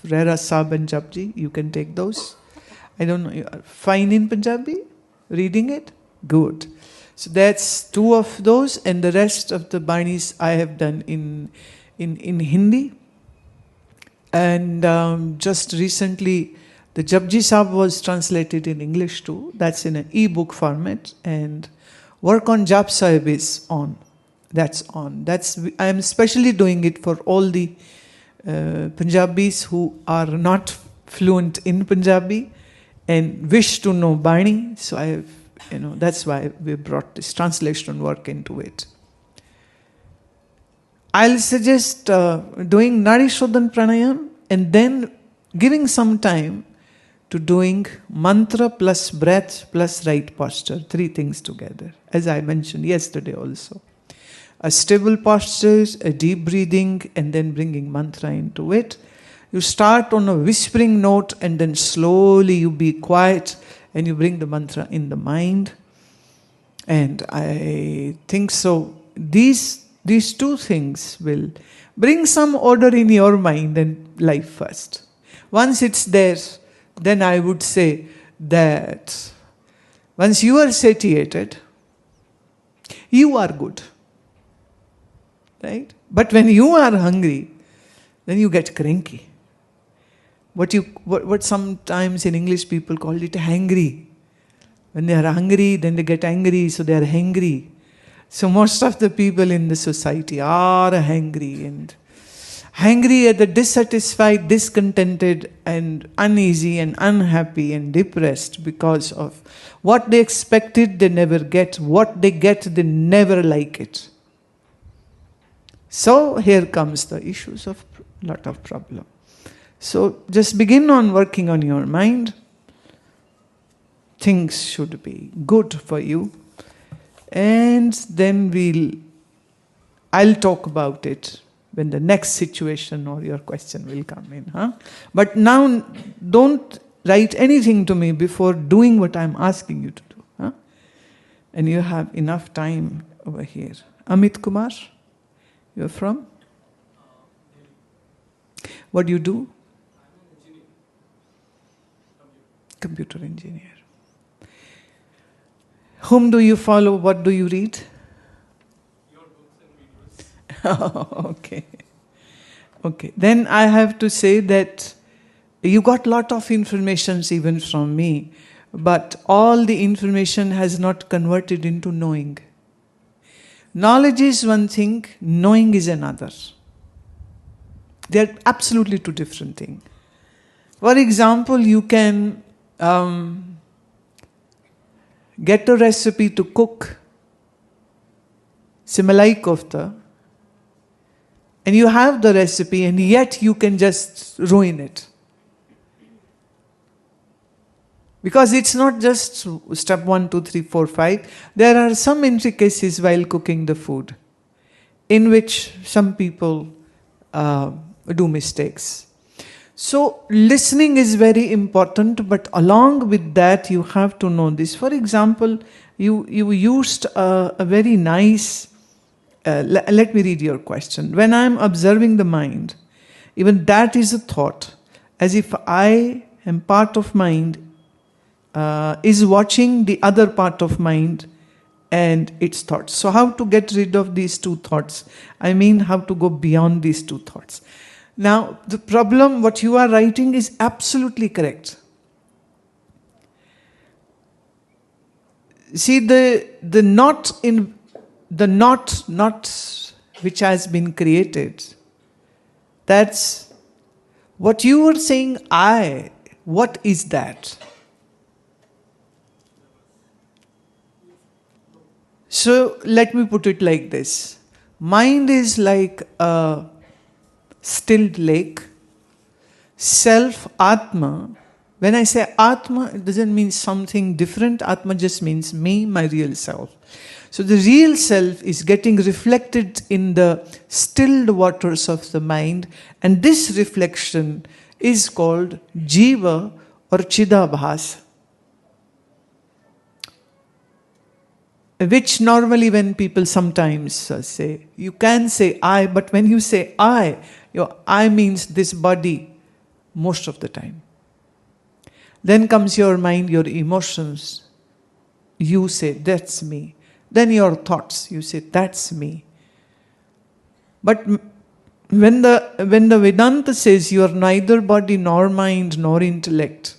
Rera Saab and Japji. You can take those. I don't know. You are fine in Punjabi? Reading it? Good. So that's 2 of those, and the rest of the Banis I have done in Hindi. And just recently, the Japji Saab was translated in English too. That's in an e-book format, and work on Jap Sahib is on. That's on. I am especially doing it for all the Punjabis who are not fluent in Punjabi and wish to know Bani. So I have, that's why we brought this translation work into it. I'll suggest doing Nadi Shodhan Pranayam and then giving some time to doing mantra plus breath plus right posture, 3 things together, as I mentioned yesterday also. A stable posture, a deep breathing, and then bringing mantra into it. You start on a whispering note and then slowly you be quiet and you bring the mantra in the mind. And I think so. These 2 things will bring some order in your mind and life first. Once it's there, then I would say that once you are satiated, you are good. Right? But when you are hungry, then you get cranky. What sometimes in English people call it hangry. When they are hungry, then they get angry, so they are hangry. So most of the people in the society are hangry and hangry at the dissatisfied, discontented and uneasy and unhappy and depressed because of what they expected they never get, what they get they never like it. So here comes the issues of lot of problem. So just begin on working on your mind. Things should be good for you. And then I'll talk about it when the next situation or your question will come in. But now don't write anything to me before doing what I'm asking you to do. And you have enough time over here. Amit Kumar, you're from? What do you do? I'm an engineer. Computer engineer. Whom do you follow? What do you read? Your books and videos. Okay. Then I have to say that you got lot of information even from me, but all the information has not converted into knowing. Knowledge is one thing, knowing is another. They are absolutely 2 different things. For example, you can get a recipe to cook Simalai kofta, and you have the recipe and yet you can just ruin it. Because it's not just step 1, 2, 3, 4, 5. There are some intricacies while cooking the food in which some people do mistakes. So listening is very important, but along with that you have to know this. For example, you used a very nice, let me read your question. When I am observing the mind, even that is a thought, as if I am part of mind, is watching the other part of mind and its thoughts. So how to get rid of these 2 thoughts? I mean, how to go beyond these 2 thoughts. Now, the problem, what you are writing is absolutely correct. See, the knot which has been created, that's what you were saying, what is that? So let me put it like this. Mind is like a stilled lake. Self, Atma. When I say Atma, it doesn't mean something different. Atma just means me, my real self. So the real self is getting reflected in the stilled waters of the mind, and this reflection is called Jiva or Chidabhas. Which normally when people sometimes say, you can say I, but when you say I, your I means this body most of the time. Then comes your mind, your emotions. You say, that's me. Then your thoughts, you say, that's me. But when the Vedanta says you are neither body nor mind nor intellect,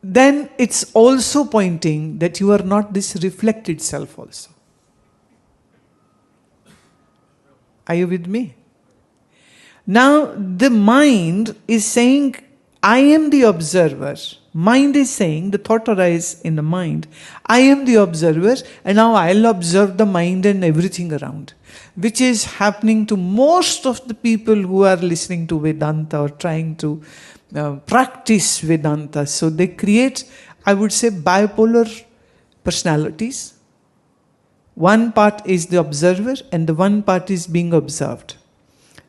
then it's also pointing that you are not this reflected self also. Are you with me? Now the mind is saying, I am the observer. Mind is saying, the thought arises in the mind, I am the observer and now I'll observe the mind and everything around. Which is happening to most of the people who are listening to Vedanta or trying to practice Vedanta. So they create, I would say, bipolar personalities. One part is the observer and the one part is being observed.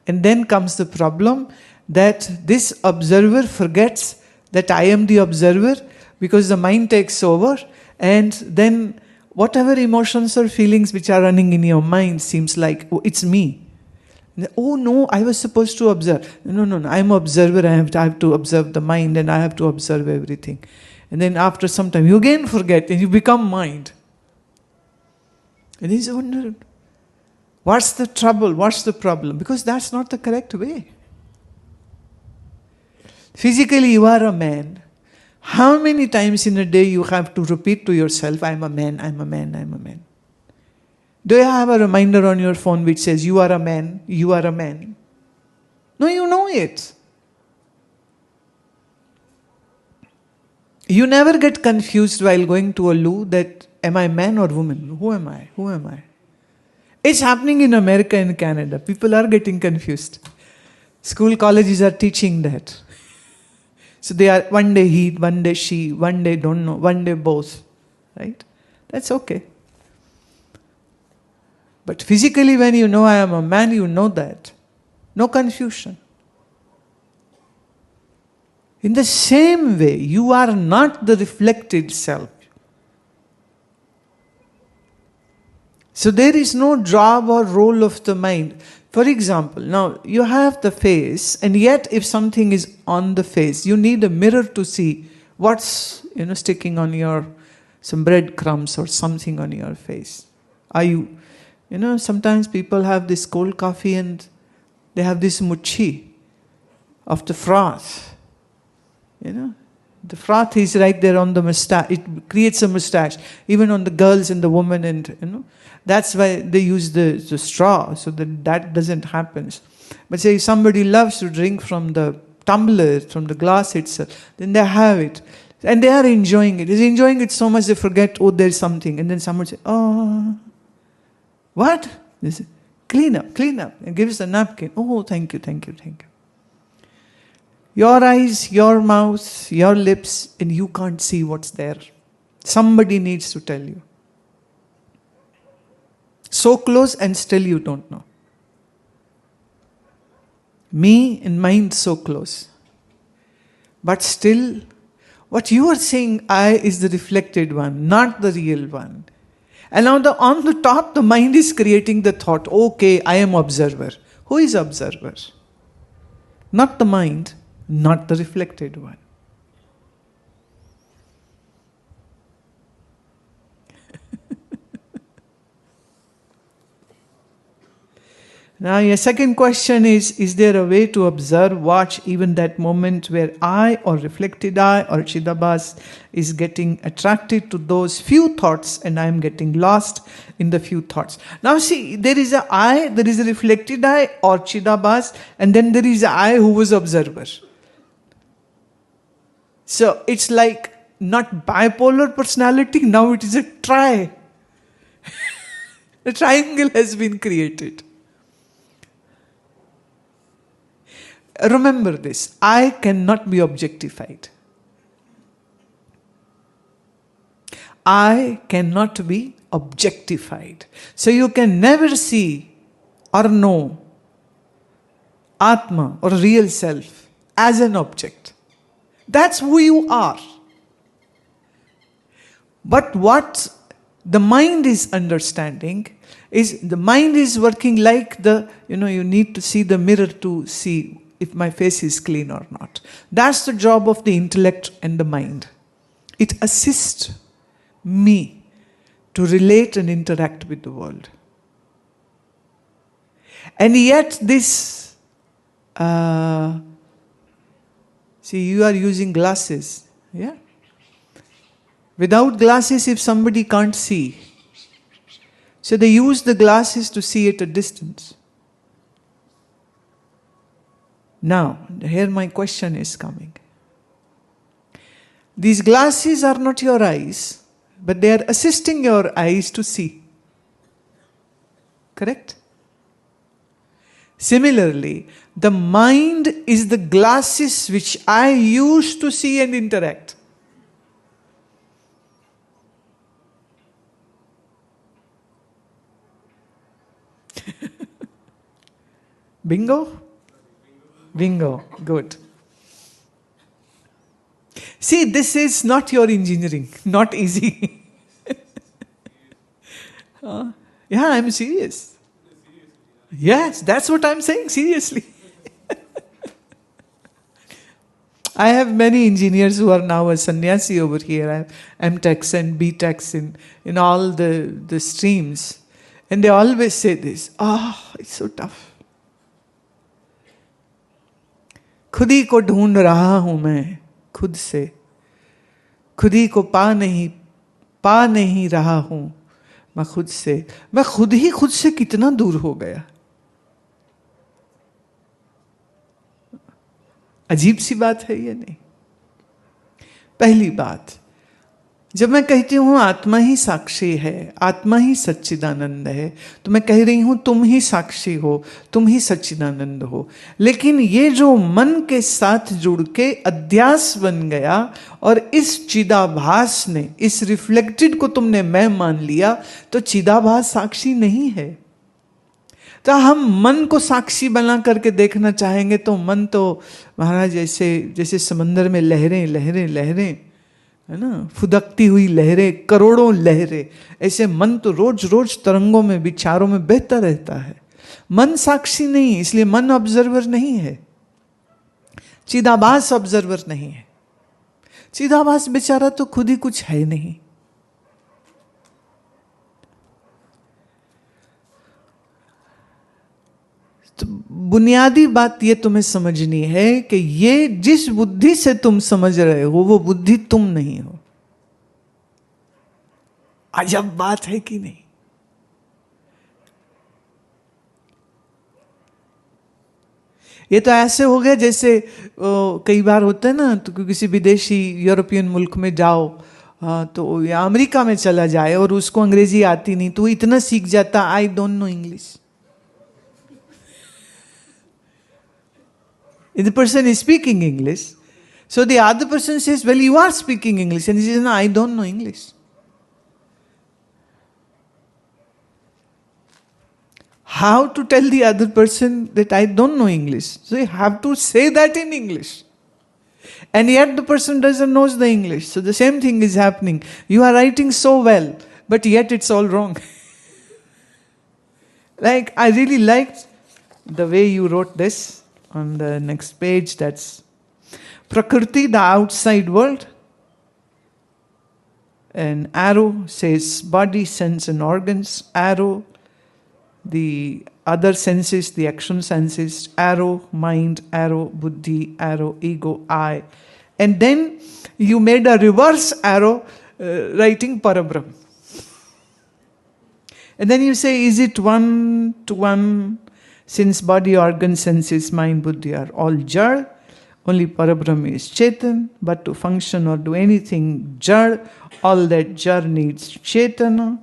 And then comes the problem that this observer forgets that I am the observer because the mind takes over, and then whatever emotions or feelings which are running in your mind seems like, oh, it's me. Oh no, I was supposed to observe. No, I'm an observer, I have to observe the mind and I have to observe everything. And then after some time, you again forget and you become mind. And he's wondering, what's the trouble? What's the problem? Because that's not the correct way. Physically, you are a man. How many times in a day you have to repeat to yourself, I'm a man, I'm a man, I'm a man? Do you have a reminder on your phone which says, you are a man, you are a man? No, you know it. You never get confused while going to a loo that, am I man or woman? Who am I? Who am I? It's happening in America and Canada. People are getting confused. School colleges are teaching that. So they are one day he, one day she, one day don't know, one day both. Right? That's okay. But physically when you know I am a man, you know that. No confusion. In the same way, you are not the reflected self. So there is no job or role of the mind. For example, now you have the face, and yet if something is on the face, you need a mirror to see what's sticking on your, some breadcrumbs or something on your face. Are you, sometimes people have this cold coffee and they have this muchi of the froth. The froth is right there on the mustache. It creates a mustache, even on the girls and the women, and that's why they use the straw, so that doesn't happen. But say somebody loves to drink from the tumbler, from the glass itself, then they have it. And they are enjoying it. They're enjoying it so much they forget, oh, there's something. And then someone says, oh, what? They say, clean up, and gives a napkin. Oh, thank you. Your eyes, your mouth, your lips, and you can't see what's there. Somebody needs to tell you. So close and still you don't know. Me and mind so close. But still, what you are saying, I, is the reflected one, not the real one. And now on the top, the mind is creating the thought, okay, I am observer. Who is observer? Not the mind, not the reflected one. Now your second question is there a way to observe, watch even that moment where I or reflected I or Chidabhas is getting attracted to those few thoughts and I am getting lost in the few thoughts. Now see, there is a I, there is a reflected I or Chidabhas, and then there is a I who was observer. So it's like not bipolar personality, now it is a A triangle has been created. Remember this, I cannot be objectified. I cannot be objectified. So you can never see or know Atma or real self as an object. That's who you are. But what the mind is understanding is the mind is working like you need to see the mirror to see if my face is clean or not. That's the job of the intellect and the mind. It assists me to relate and interact with the world. And yet this, see, you are using glasses, yeah? Without glasses, if somebody can't see, so they use the glasses to see at a distance. Now, here my question is coming. These glasses are not your eyes, but they are assisting your eyes to see. Correct? Similarly, the mind is the glasses which I use to see and interact. Bingo? Bingo. Good. See, this is not your engineering. Not easy. Yeah, I'm serious. Yes, that's what I'm saying, seriously. I have many engineers who are now a sannyasi over here. I have MTechs and BTechs in all the streams. And they always say this, it's so tough. खुद ही को ढूंढ रहा हूं मैं खुद से, खुद ही को पा नहीं रहा हूं मैं खुद से। मैं खुद ही खुद से कितना दूर हो गया। अजीब सी बात है ये, नहीं? पहली बात, जब मैं कहती हूं आत्मा ही साक्षी है, आत्मा ही सच्चिदानंद है, तो मैं कह रही हूं तुम ही साक्षी हो, तुम ही सच्चिदानंद हो। लेकिन ये जो मन के साथ जुड़ के अध्यास बन गया और इस चिदाभास ने, इस रिफ्लेक्टेड को तुमने मैं मान लिया, तो चिदाभास साक्षी नहीं है। तो हम मन को साक्षी बना करके देखना चाहेंगे तो मन तो महाराज जैसे समंदर में लहरें लहरें लहरें, है ना, फुदकती हुई लहरें, करोड़ों लहरें, ऐसे मन तो रोज रोज तरंगों में, विचारों में बहता रहता है। मन साक्षी नहीं, इसलिए मन ऑब्जर्वर नहीं है, चिदाभास ऑब्जर्वर नहीं है। चिदाभास बेचारा तो खुद ही कुछ है नहीं। तो बुनियादी बात ये तुम्हें समझनी है कि ये जिस बुद्धि से तुम समझ रहे हो वो बुद्धि तुम नहीं हो। अजब बात है कि नहीं? ये तो ऐसे हो गया जैसे कई बार होता है ना, तो किसी विदेशी यूरोपियन मुल्क में जाओ तो या अमेरिका में चला जाए और उसको अंग्रेजी आती नहीं, तो वो इतना सीख जाता, I don't know English. If the person is speaking English, so the other person says, well, you are speaking English. And he says, no, I don't know English. How to tell the other person that I don't know English? So you have to say that in English. And yet the person doesn't know the English. So the same thing is happening. You are writing so well, but yet it's all wrong. Like, I really liked the way you wrote this. On the next page, that's Prakriti, the outside world. An arrow says body, sense and organs. Arrow, the other senses, the action senses. Arrow, mind. Arrow, buddhi. Arrow, ego, I. And then you made a reverse arrow writing Parabrahm. And then you say, is it one to one? Since body, organ, senses, mind, buddhi are all jad, only Parabrahm is Chetan, but to function or do anything jad, all that jad needs Chetana,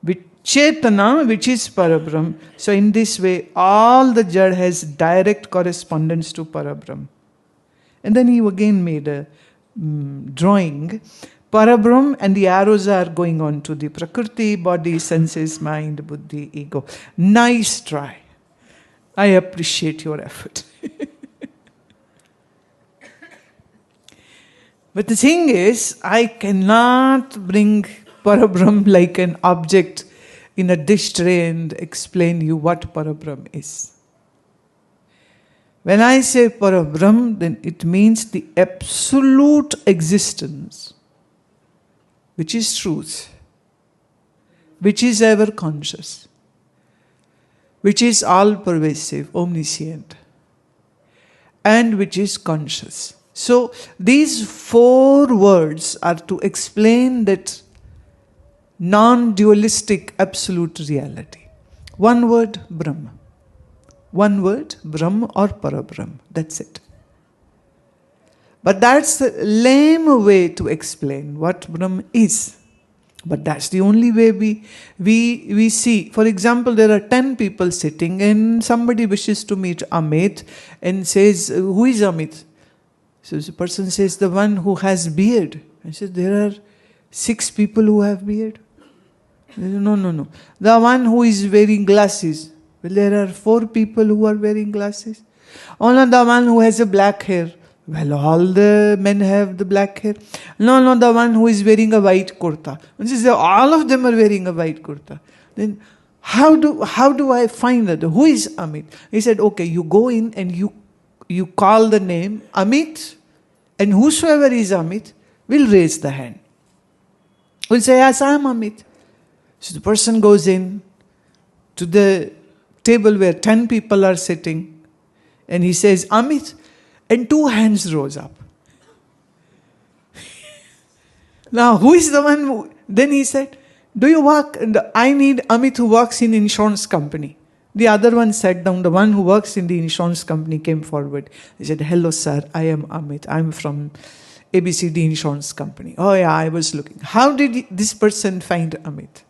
which is Parabrahm. So in this way, all the jad has direct correspondence to Parabrahm. And then he again made a drawing. Parabrahm and the arrows are going on to the Prakriti, body, senses, mind, buddhi, ego. Nice try. I appreciate your effort. But the thing is, I cannot bring Parabrahm like an object in a dish tray and explain you what Parabrahm is. When I say Parabrahm, then it means the absolute existence, which is truth, which is ever conscious, which is all-pervasive, omniscient, and which is conscious. So these 4 words are to explain that non-dualistic absolute reality. One word, Brahma. One word, Brahm or Parabrahm. That's it. But that's the lame way to explain what Brahm is. But that's the only way we see. For example, there are 10 people sitting and somebody wishes to meet Amit and says, who is Amit? So the person says, the one who has beard. I said, there are 6 people who have beard. No. The one who is wearing glasses. Well, there are 4 people who are wearing glasses. Oh no, the one who has a black hair. Well, all the men have the black hair. No, the one who is wearing a white kurta. All of them are wearing a white kurta. Then how do I find that? Who is Amit? He said, okay, you go in and you call the name Amit, and whosoever is Amit will raise the hand. Will say, yes, I am Amit. So the person goes in to the table where 10 people are sitting, and he says, Amit, and 2 hands rose up. Now, who is the one who... Then he said, do you work? I need Amit who works in insurance company. The other one sat down. The one who works in the insurance company came forward. He said, hello sir, I am Amit. I'm from ABCD insurance company. Oh yeah, I was looking. How did this person find Amit?